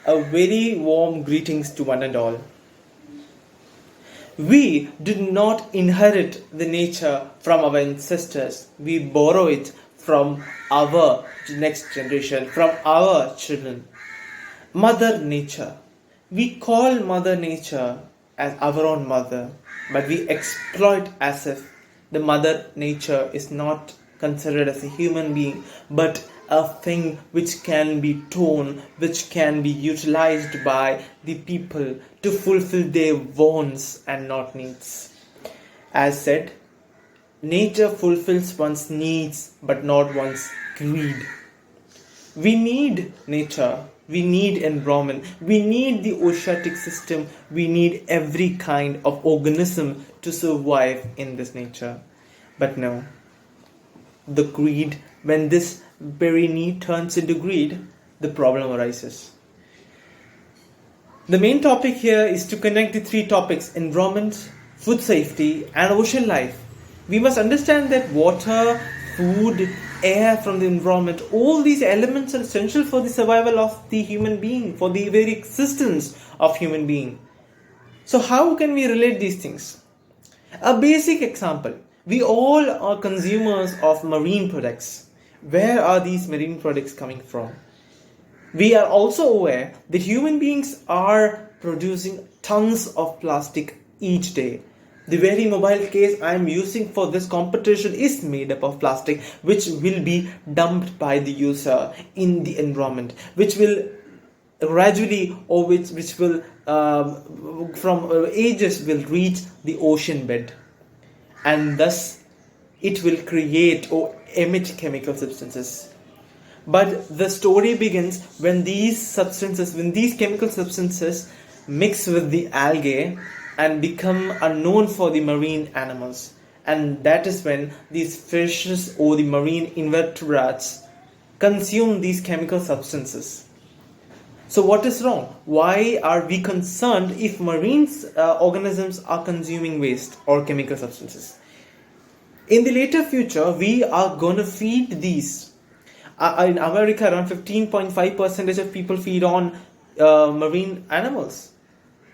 A very warm greetings to one and all. We did not inherit the nature from our ancestors. We borrow it from our next generation, from our children. Mother Nature. We call Mother Nature as our own mother, but we exploit as if the Mother Nature is not considered as a human being, but a thing which can be torn, which can be utilized by the people to fulfill their wants and not needs. As said, nature fulfills one's needs but not one's greed. We need nature, we need environment, we need the oceanic system, we need every kind of organism to survive in this nature. But no, the greed, when this very need turns into greed, the problem arises. The main topic here is to connect the three topics: environment, food safety, and ocean life. We must understand that water, food, air from the environment, all these elements are essential for the survival of the human being, for the very existence of human being. So how can we relate these things? A basic example: we all are consumers of marine products. Where are these marine products coming from? We are also aware that human beings are producing tons of plastic each day. The very mobile case I am using for this competition is made up of plastic, which will be dumped by the user in the environment, which will gradually, or which will from ages will reach the ocean bed, and thus it will create or emit chemical substances. But the story begins when these chemical substances mix with the algae and become unknown for the marine animals. And that is when these fishes or the marine invertebrates consume these chemical substances. So what is wrong? Why are we concerned if marine organisms are consuming waste or chemical substances? In the later future, we are going to feed these. In America, around 15.5% of people feed on marine animals.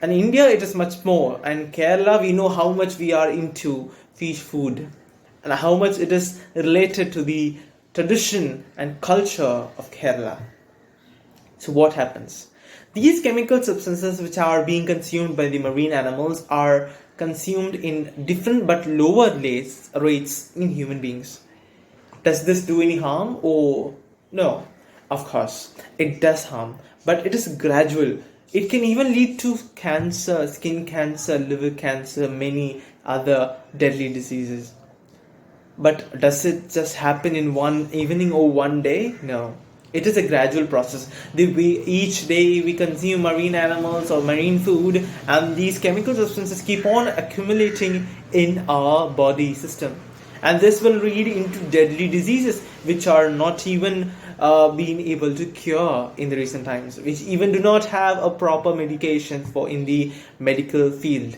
And in India, it is much more. And Kerala, we know how much we are into fish food and how much it is related to the tradition and culture of Kerala. So what happens? These chemical substances which are being consumed by the marine animals are consumed in different but lower rates in human beings. Does this do any harm? Oh, no. Of course, it does harm, but it is gradual. It can even lead to cancer, skin cancer, liver cancer, many other deadly diseases. But does it just happen in one evening or one day? No. It is a gradual process. Each day we consume marine animals or marine food, and these chemical substances keep on accumulating in our body system. And this will lead into deadly diseases which are not even being able to cure in the recent times, which even do not have a proper medication for in the medical field.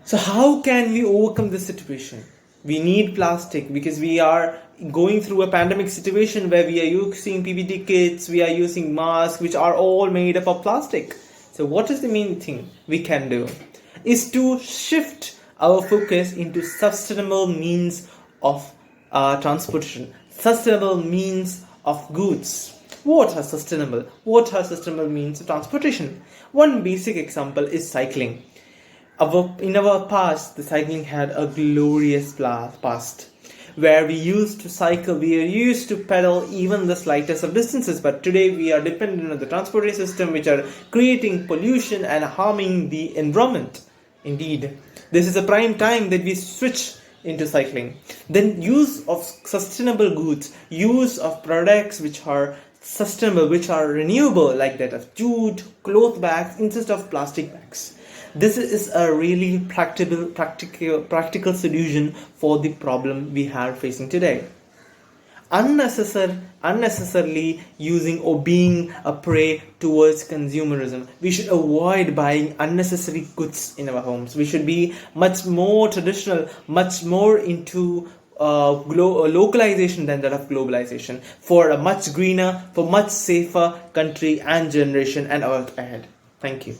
So how can we overcome this situation? We need plastic because we are going through a pandemic situation where we are using PPT kits, we are using masks, which are all made up of plastic. So what is the main thing we can do? Is to shift our focus into sustainable means of transportation, sustainable means of goods. What are sustainable? What are sustainable means of transportation? One basic example is cycling. In our past, the cycling had a glorious past, where we used to cycle, we are used to pedal even the slightest of distances, but today we are dependent on the transportation system which are creating pollution and harming the environment. Indeed, this is a prime time that we switch into cycling. Then use of sustainable goods, use of products which are sustainable, which are renewable, like that of jute, cloth bags instead of plastic bags. This is a really practical solution for the problem we are facing today. Unnecessarily using or being a prey towards consumerism. We should avoid buying unnecessary goods in our homes. We should be much more traditional, much more into localization than that of globalization, for a much greener, for much safer country and generation and earth ahead. Thank you.